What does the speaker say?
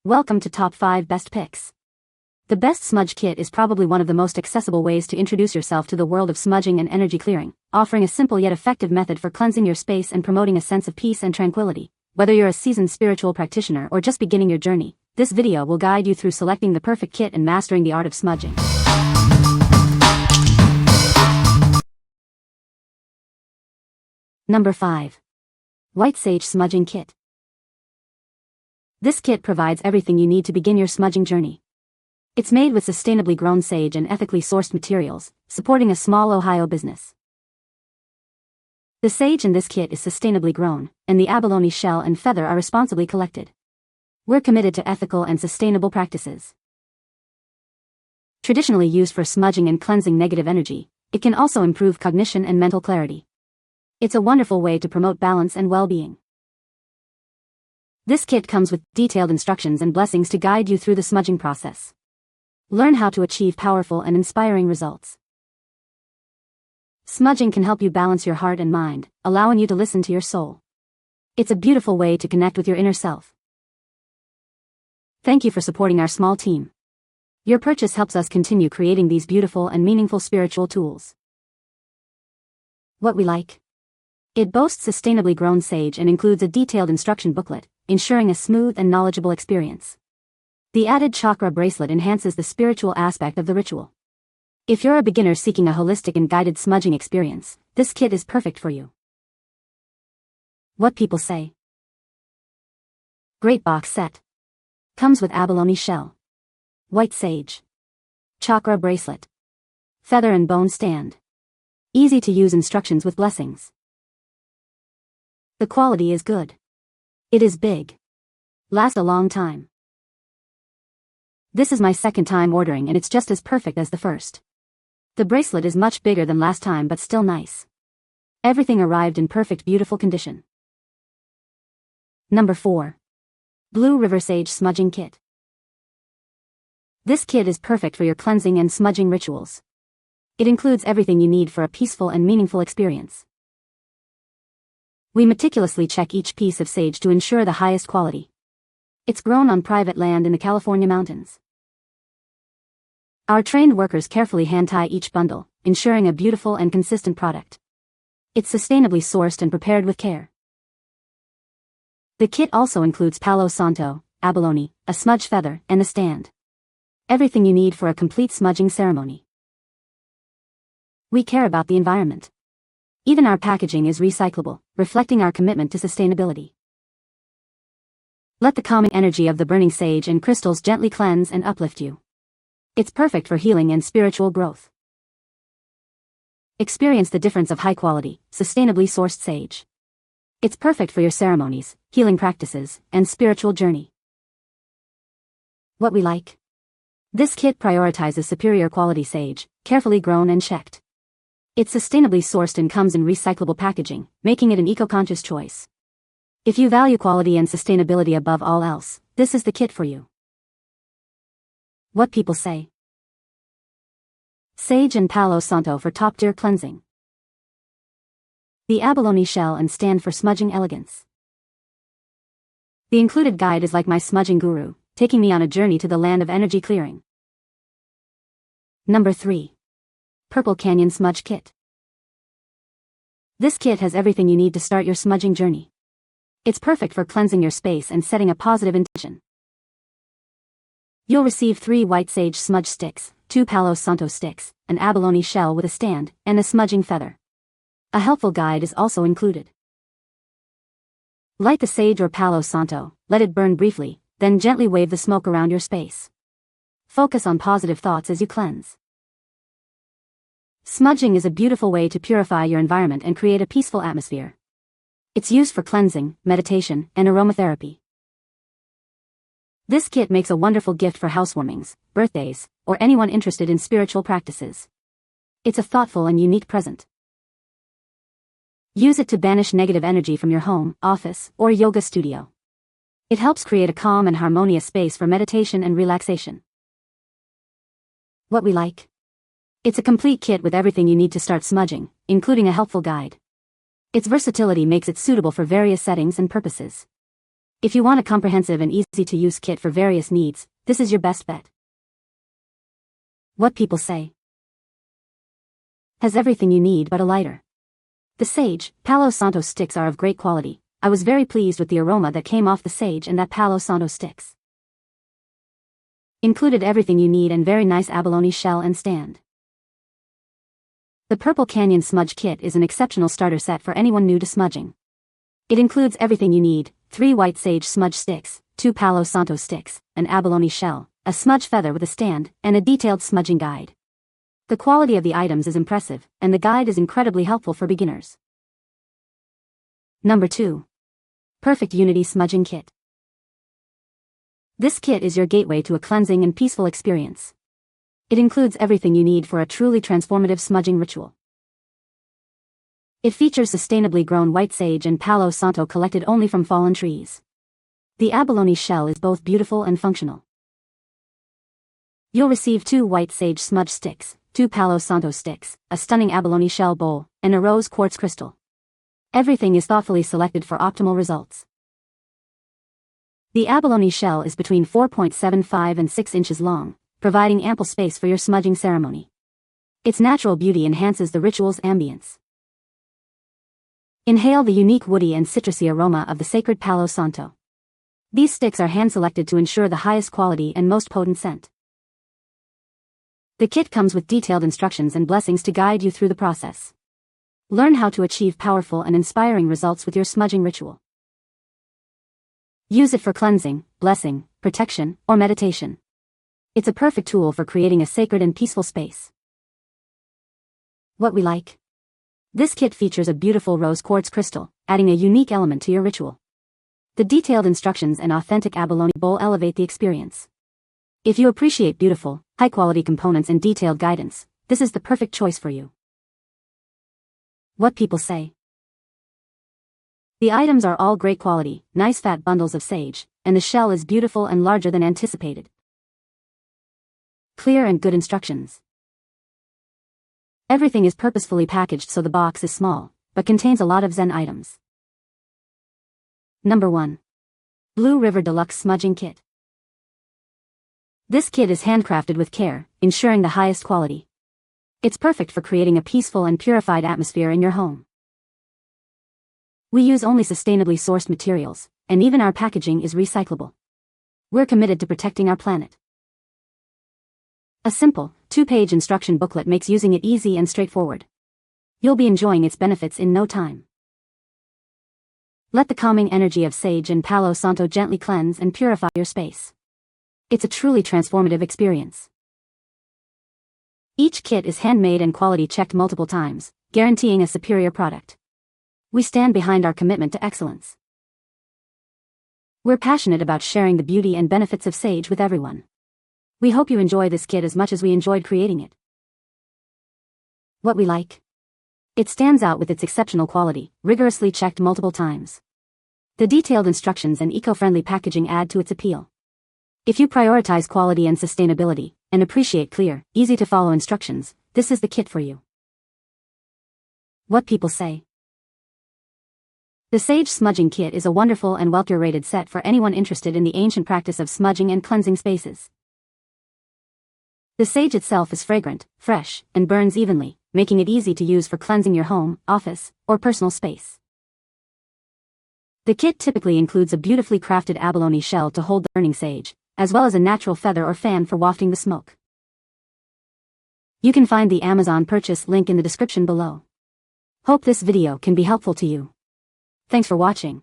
Welcome to Top 5 Best Picks. The best smudge kit is probably one of the most accessible ways to introduce yourself to the world of smudging and energy clearing, offering a simple yet effective method for cleansing your space and promoting a sense of peace and tranquility. Whether you're a seasoned spiritual practitioner or just beginning your journey, this video will guide you through selecting the perfect kit and mastering the art of smudging. Number 5. White Sage Smudging Kit. This kit provides everything you need to begin your smudging journey. It's made with sustainably grown sage and ethically sourced materials, supporting a small Ohio business. The sage in this kit is sustainably grown, and the abalone shell and feather are responsibly collected. We're committed to ethical and sustainable practices. Traditionally used for smudging and cleansing negative energy, it can also improve cognition and mental clarity. It's a wonderful way to promote balance and well-being. This kit comes with detailed instructions and blessings to guide you through the smudging process. Learn how to achieve powerful and inspiring results. Smudging can help you balance your heart and mind, allowing you to listen to your soul. It's a beautiful way to connect with your inner self. Thank you for supporting our small team. Your purchase helps us continue creating these beautiful and meaningful spiritual tools. What we like. It boasts sustainably grown sage and includes a detailed instruction booklet, ensuring a smooth and knowledgeable experience. The added chakra bracelet enhances the spiritual aspect of the ritual. If you're a beginner seeking a holistic and guided smudging experience, this kit is perfect for you. What people say. Great box set. Comes with abalone shell, white sage, chakra bracelet, feather and bone stand. Easy to use instructions with blessings. The quality is good. It is big. Last a long time. This is my second time ordering and it's just as perfect as the first. The bracelet is much bigger than last time but still nice. Everything arrived in perfect beautiful condition. Number 4. Blue River Sage Smudging Kit. This kit is perfect for your cleansing and smudging rituals. It includes everything you need for a peaceful and meaningful experience. We meticulously check each piece of sage to ensure the highest quality. It's grown on private land in the California mountains. Our trained workers carefully hand-tie each bundle, ensuring a beautiful and consistent product. It's sustainably sourced and prepared with care. The kit also includes Palo Santo, abalone, a smudge feather, and a stand. Everything you need for a complete smudging ceremony. We care about the environment. Even our packaging is recyclable, reflecting our commitment to sustainability. Let the calming energy of the burning sage and crystals gently cleanse and uplift you. It's perfect for healing and spiritual growth. Experience the difference of high-quality, sustainably sourced sage. It's perfect for your ceremonies, healing practices, and spiritual journey. What we like. This kit prioritizes superior quality sage, carefully grown and checked. It's sustainably sourced and comes in recyclable packaging, making it an eco-conscious choice. If you value quality and sustainability above all else, this is the kit for you. What people say. Sage and Palo Santo for top-tier cleansing. The abalone shell and stand for smudging elegance. The included guide is like my smudging guru, taking me on a journey to the land of energy clearing. Number 3. Purple Canyon Smudge Kit. This kit has everything you need to start your smudging journey. It's perfect for cleansing your space and setting a positive intention. You'll receive 3 white sage smudge sticks, 2 Palo Santo sticks, an abalone shell with a stand, and a smudging feather. A helpful guide is also included. Light the sage or Palo Santo, let it burn briefly, then gently wave the smoke around your space. Focus on positive thoughts as you cleanse. Smudging is a beautiful way to purify your environment and create a peaceful atmosphere. It's used for cleansing, meditation, and aromatherapy. This kit makes a wonderful gift for housewarmings, birthdays, or anyone interested in spiritual practices. It's a thoughtful and unique present. Use it to banish negative energy from your home, office, or yoga studio. It helps create a calm and harmonious space for meditation and relaxation. What we like. It's a complete kit with everything you need to start smudging, including a helpful guide. Its versatility makes it suitable for various settings and purposes. If you want a comprehensive and easy-to-use kit for various needs, this is your best bet. What people say. Has everything you need but a lighter. The sage, Palo Santo sticks are of great quality. I was very pleased with the aroma that came off the sage and that Palo Santo sticks. Included everything you need and very nice abalone shell and stand. The Purple Canyon Smudge Kit is an exceptional starter set for anyone new to smudging. It includes everything you need: 3 white sage smudge sticks, 2 Palo Santo sticks, an abalone shell, a smudge feather with a stand, and a detailed smudging guide. The quality of the items is impressive, and the guide is incredibly helpful for beginners. Number 2. Perfect Unity Smudging Kit. This kit is your gateway to a cleansing and peaceful experience. It includes everything you need for a truly transformative smudging ritual. It features sustainably grown white sage and Palo Santo collected only from fallen trees. The abalone shell is both beautiful and functional. You'll receive 2 white sage smudge sticks, 2 Palo Santo sticks, a stunning abalone shell bowl, and a rose quartz crystal. Everything is thoughtfully selected for optimal results. The abalone shell is between 4.75 and 6 inches long, providing ample space for your smudging ceremony. Its natural beauty enhances the ritual's ambience. Inhale the unique woody and citrusy aroma of the sacred Palo Santo. These sticks are hand-selected to ensure the highest quality and most potent scent. The kit comes with detailed instructions and blessings to guide you through the process. Learn how to achieve powerful and inspiring results with your smudging ritual. Use it for cleansing, blessing, protection, or meditation. It's a perfect tool for creating a sacred and peaceful space. What we like. This kit features a beautiful rose quartz crystal, adding a unique element to your ritual. The detailed instructions and authentic abalone bowl elevate the experience. If you appreciate beautiful, high-quality components and detailed guidance, this is the perfect choice for you. What people say. The items are all great quality, nice fat bundles of sage, and the shell is beautiful and larger than anticipated. Clear and good instructions. Everything is purposefully packaged so the box is small, but contains a lot of Zen items. Number 1. Blue River Deluxe Smudging Kit. This kit is handcrafted with care, ensuring the highest quality. It's perfect for creating a peaceful and purified atmosphere in your home. We use only sustainably sourced materials, and even our packaging is recyclable. We're committed to protecting our planet. A simple, 2-page instruction booklet makes using it easy and straightforward. You'll be enjoying its benefits in no time. Let the calming energy of sage and Palo Santo gently cleanse and purify your space. It's a truly transformative experience. Each kit is handmade and quality checked multiple times, guaranteeing a superior product. We stand behind our commitment to excellence. We're passionate about sharing the beauty and benefits of sage with everyone. We hope you enjoy this kit as much as we enjoyed creating it. What we like. It stands out with its exceptional quality, rigorously checked multiple times. The detailed instructions and eco-friendly packaging add to its appeal. If you prioritize quality and sustainability, and appreciate clear, easy-to-follow instructions, this is the kit for you. What people say. The Sage Smudging Kit is a wonderful and well-curated set for anyone interested in the ancient practice of smudging and cleansing spaces. The sage itself is fragrant, fresh, and burns evenly, making it easy to use for cleansing your home, office, or personal space. The kit typically includes a beautifully crafted abalone shell to hold the burning sage, as well as a natural feather or fan for wafting the smoke. You can find the Amazon purchase link in the description below. Hope this video can be helpful to you. Thanks for watching.